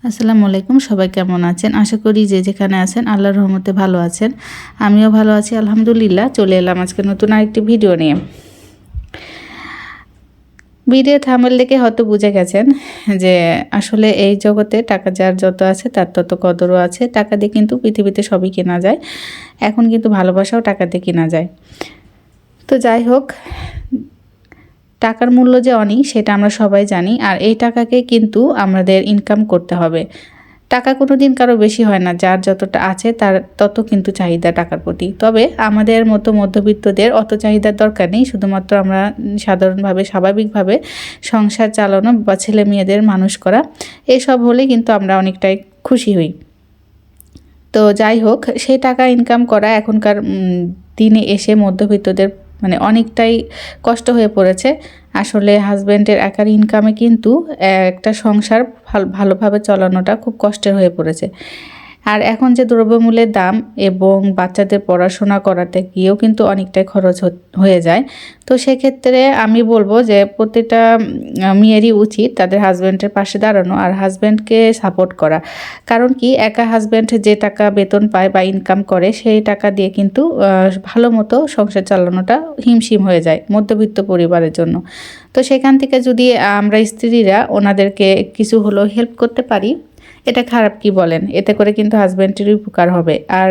আসসালামু আলাইকুম, সবাই কেমন আছেন? আশা করি যে যেখানে আছেন আল্লাহর রহমতে ভালো আছেন। আমিও ভালো আছি আলহামদুলিল্লাহ। চলে এলাম আজকে নতুন আরেকটি ভিডিও নিয়ে। ভিডিও থাম্বনেল দেখে হয়তো বুঝে গেছেন যে আসলে এই জগতে টাকা যার যত আছে তার তত কদরও আছে। টাকা দিয়ে কিন্তু পৃথিবীতে সবই কেনা যায়। এখন কিন্তু ভালোবাসাও টাকা দিয়ে কেনা যায়। তো যাই হোক, টাকার মূল্য যে অনেক সেটা আমরা সবাই জানি। আর এই টাকাকে কিন্তু আমাদের ইনকাম করতে হবে। টাকা কোনো দিন কারো বেশি হয় না, যার যতটা আছে তার তত কিন্তু চাহিদা টাকার প্রতি। তবে আমাদের মতো মধ্যবিত্তদের অত চাহিদার দরকার নেই। শুধুমাত্র আমরা সাধারণভাবে স্বাভাবিকভাবে সংসার চালানো বা ছেলে মেয়েদের মানুষ করা, এসব হলে কিন্তু আমরা অনেকটাই খুশি হই। তো যাই হোক, সেই টাকা ইনকাম করা এখনকার দিনে এসে মধ্যবিত্তদের অনেকটাই কষ্ট হয়ে পড়েছে। আসলে হাজব্যান্ডের একার ইনকামে কিন্তু একটা সংসার ভালোভাবে চালানোটা খুব কষ্টের হয়ে পড়েছে। আর এখন যে দ্রব্যমূল্যের দাম এবং বাচ্চাদের পড়াশোনা করাতে গিয়েও কিন্তু অনেকটাই খরচ হয়ে যায়। তো সেক্ষেত্রে আমি বলবো যে প্রত্যেকটা মেয়েরই উচিত তাদের হাজব্যান্ডের পাশে দাঁড়ানো আর হাজব্যান্ডকে সাপোর্ট করা। কারণ কি, একা হাজব্যান্ড যে টাকা বেতন পায় বা ইনকাম করে সেই টাকা দিয়ে কিন্তু ভালো মতো সংসার চালানোটা হিমশিম হয়ে যায় মধ্যবিত্ত পরিবারের জন্য। তো সেখান থেকে যদি আমরা স্ত্রীরা ওনাদেরকে কিছু হলেও হেল্প করতে পারি, এটা খারাপ কি বলেন? এতে করে কিন্তু হাজব্যান্ডেরই উপকার হবে। আর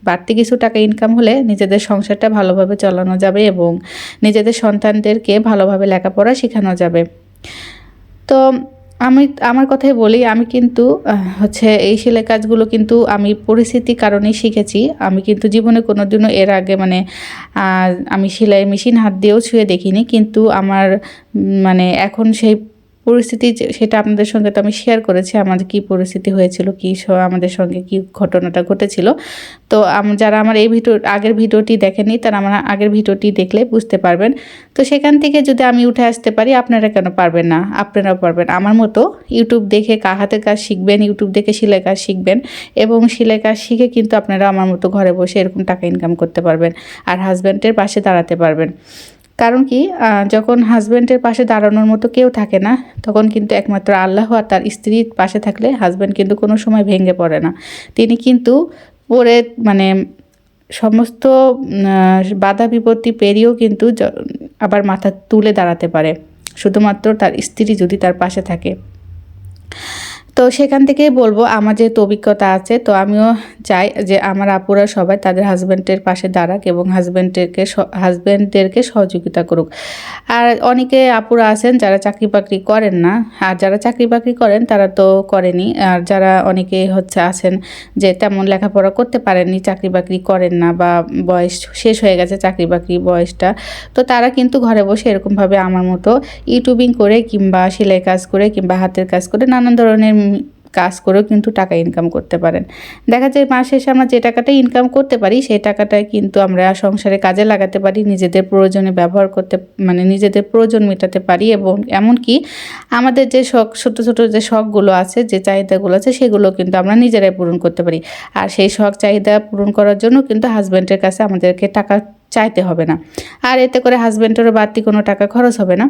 বাড়তি কিছু টাকা ইনকাম হলে নিজেদের সংসারটা ভালোভাবে চালানো যাবে এবং নিজেদের সন্তানদেরকে ভালোভাবে লেখাপড়া শেখানো যাবে। তো আমি আমার কথাই বলি, আমি কিন্তু এই সেলাই কাজগুলো কিন্তু আমি পরিস্থিতির কারণেই শিখেছি। আমি কিন্তু জীবনে কোনোদিনও এর আগে আমি সেলাই মেশিন হাত দিয়েও ছুঁয়ে দেখিনি। কিন্তু আমার এখন সেই পরিস্থিতি সেটা আপনাদের সঙ্গে তো আমি শেয়ার করেছি, আমাদের কী পরিস্থিতি হয়েছিল, আমাদের সঙ্গে কী ঘটনাটা ঘটেছিল। তো যারা আমার এই আগের ভিডিওটি দেখেনি তারা আমার আগের ভিডিওটি দেখলে বুঝতে পারবেন। তো সেখান থেকে যদি আমি উঠে আসতে পারি, আপনারা কেন পারবেন না? আপনারাও পারবেন। আমার মতো ইউটিউব দেখে হাতের কাজ শিখবেন, ইউটিউব দেখে সেলাই কাজ শিখবেন এবং সেলাই কাজ শিখে কিন্তু আপনারা আমার মতো ঘরে বসে এরকম টাকা ইনকাম করতে পারবেন আর হাজব্যান্ডের পাশে দাঁড়াতে পারবেন। কারণ কি, যখন হাজব্যান্ডের পাশে দাঁড়ানোর মতো কেউ থাকে না, তখন কিন্তু একমাত্র আল্লাহ আর তার স্ত্রীর পাশে থাকলে হাজব্যান্ড কিন্তু কোনো সময় ভেঙে পড়ে না। তিনি কিন্তু পরে সমস্ত বাধা বিপত্তি পেরিয়েও কিন্তু আবার মাথা তুলে দাঁড়াতে পারে, শুধুমাত্র তার স্ত্রী যদি তার পাশে থাকে। তো সেখান থেকেই বলবো, আমার যেহেতু অভিজ্ঞতা আছে, তো আমিও চাই যে আমার আপুরা সবাই তাদের হাজব্যান্ডের পাশে দাঁড়াক এবং হাজব্যান্ডদেরকে সহযোগিতা করুক। আর অনেকে আপুরা আছেন যারা চাকরি বাকরি করেন না, আর যারা চাকরি বাকরি করেন তারা তো করেনি। আর যারা অনেকে আছেন যে তেমন লেখাপড়া করতে পারেননি, চাকরি বাকরি করেন না বা বয়স শেষ হয়ে গেছে চাকরি বাকরি বয়সটা, তো তারা কিন্তু ঘরে বসে এরকমভাবে আমার মতো ইউটিউবিং করে কিংবা সেলাই কাজ করে কিংবা হাতের কাজ করে নানান ধরনের কাজ করেও কিন্তু টাকা ইনকাম করতে পারেন। দেখা যায় মাস শেষে আমরা যে টাকাটা ইনকাম করতে পারি সেই টাকাটাই কিন্তু আমরা সংসারে কাজে লাগাতে পারি, নিজেদের প্রয়োজনে ব্যবহার করতে নিজেদের প্রয়োজন মেটাতে পারি এবং এমনকি আমাদের যে ছোটো ছোটো যে শখগুলো আছে, যে চাহিদাগুলো আছে, সেগুলো কিন্তু আমরা নিজেরাই পূরণ করতে পারি। আর সেই শখ চাহিদা পূরণ করার জন্য কিন্তু হাজব্যান্ডের কাছে আমাদেরকে টাকা চাইতে হবে না, আর এতে করে হাজব্যান্ডেরও বাড়তি কোনো টাকা খরচ হবে না।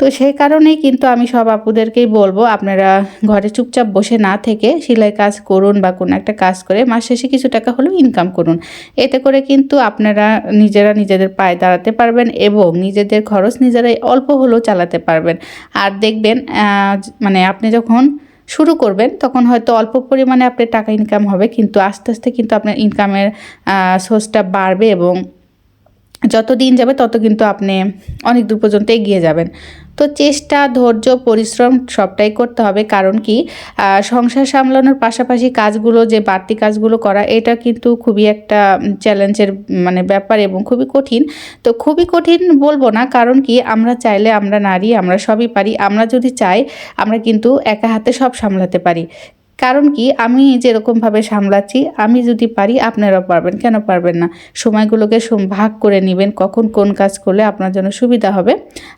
তো সেই কারণেই কিন্তু আমি সব আপুদেরকেই বলবো, আপনারা ঘরে চুপচাপ বসে না থেকে সেলাই কাজ করুন বা কোনো একটা কাজ করে মাস শেষে কিছু টাকা হলেও ইনকাম করুন। এতে করে কিন্তু আপনারা নিজেদের পায়ে দাঁড়াতে পারবেন এবং নিজেদের খরচ নিজেরাই অল্প হলেও চালাতে পারবেন। আর দেখবেন আপনি যখন শুরু করবেন তখন হয়তো অল্প পরিমাণে আপনার টাকা ইনকাম হবে, কিন্তু আস্তে আস্তে কিন্তু আপনার ইনকামের সোর্সটা বাড়বে এবং যত দিন যাবে তত কিন্তু আপনি অনেক দূর পর্যন্ত এগিয়ে যাবেন। তো চেষ্টা, ধৈর্য, পরিশ্রম সবটাই করতে হবে। কারণ কি, সংসার সামলানোর পাশাপাশি কাজগুলো যে বাড়তি কাজগুলো করা, এটা কিন্তু খুবই একটা চ্যালেঞ্জের ব্যাপার এবং খুবই কঠিন। তো খুবই কঠিন বলবো না, কারণ কি, আমরা চাইলে, আমরা নারী, আমরা সবই পারি। আমরা যদি চাই আমরা কিন্তু একা হাতে সব সামলাতে পারি। কারণ কি, আমি যেরকমভাবে সামলাচ্ছি, আমি যদি পারি আপনারাও পারবেন, কেন পারবেন না? সময়গুলোকে ভাগ করে নেবেন, কখন কোন কাজ করলে আপনার জন্য সুবিধা হবে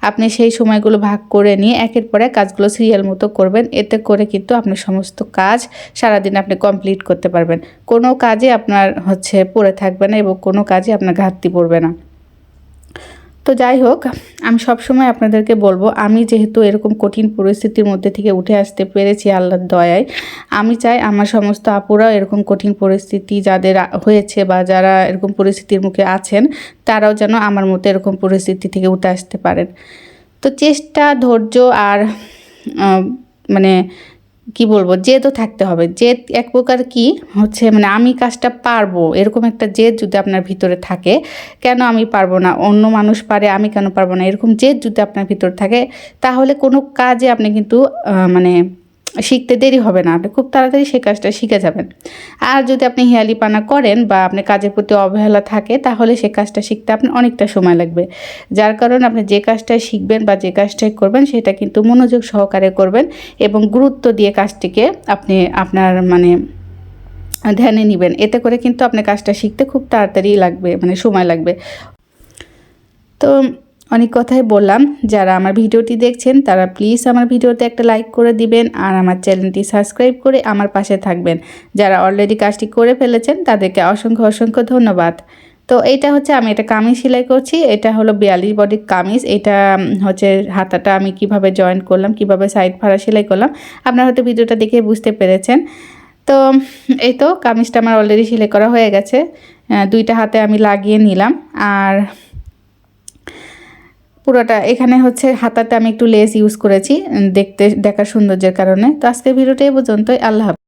আপনি সেই সময়গুলো ভাগ করে নিয়ে একের পর এক কাজগুলো সিরিয়াল মতো করবেন। এতে করে কিন্তু আপনি সমস্ত কাজ সারাদিন আপনি কমপ্লিট করতে পারবেন। কোনো কাজে আপনার পড়ে থাকবে না এবং কোনো কাজে আপনার ঘাটতি পড়বে না। তো যাই হোক, আমি সবসময় আপনাদেরকে বলবো, আমি যেহেতু এরকম কঠিন পরিস্থিতির মধ্যে থেকে উঠে আসতে পেরেছি আল্লাহর দয়ায়, আমি চাই আমার সমস্ত আপুরাও এরকম কঠিন পরিস্থিতি যাদের হয়েছে বা যারা এরকম পরিস্থিতির মুখে আছেন, তারাও যেন আমার মতো এরকম পরিস্থিতি থেকে উঠে আসতে পারেন। তো চেষ্টা, ধৈর্য আর মানে কি বলবো, জেদও থাকতে হবে। জেদ এক প্রকার কি হচ্ছে, মানে আমি কাজটা পারবো এরকম একটা জেদ যদি আপনার ভিতরে থাকে, কেন আমি পারবো না, অন্য মানুষ পারে আমি কেন পারবো না, এরকম জেদ যদি আপনার ভিতরে থাকে, তাহলে কোনো কাজে আপনি কিন্তু মানে শিখতে দেরি হবে না, আপনি খুব তাড়াতাড়ি সে কাজটা শিখে যাবেন। আর যদি আপনি হেয়ালিপানা করেন বা আপনি কাজের প্রতি অবহেলা থাকে, তাহলে সে কাজটা শিখতে আপনার অনেকটা সময় লাগবে। যার কারণে আপনি যে কাজটা শিখবেন বা যে কাজটাই করবেন সেটা কিন্তু মনোযোগ সহকারে করবেন এবং গুরুত্ব দিয়ে কাজটিকে আপনি আপনার মানে ধ্যানে নেবেন। এতে করে কিন্তু আপনার কাজটা শিখতে খুব তাড়াতাড়ি লাগবে, মানে সময় লাগবে। তো অনেক কথাই বললাম, যারা আমার ভিডিওটি দেখছেন তারা প্লিজ আমার ভিডিওতে একটা লাইক করে দিবেন আর আমার চ্যানেলটি সাবস্ক্রাইব করে আমার পাশে থাকবেন। যারা অলরেডি কাজটি করে ফেলেছেন তাদেরকে অসংখ্য অসংখ্য ধন্যবাদ। তো এইটা হচ্ছে, আমি এটা কামিজ সেলাই করছি, এটা হলো 42 বডির কামিজ। এটা হচ্ছে হাতাটা আমি কিভাবে জয়েন্ট করলাম, কিভাবে সাইড ফাড়া সেলাই করলাম, আপনারা হয়তো ভিডিওটা দেখে বুঝতে পেরেছেন। তো এই তো কামিজটা আমার অলরেডি সেলাই করা হয়ে গেছে, দুইটা হাতে আমি লাগিয়ে নিলাম। আর পুরোটা এখানে হচ্ছে হাতাতে আমি একটু লেস ইউজ করেছি দেখার সৌন্দর্যের কারণে। তো আজকের ভিডিওটা এই পর্যন্তই। আল্লাহ হাফেজ।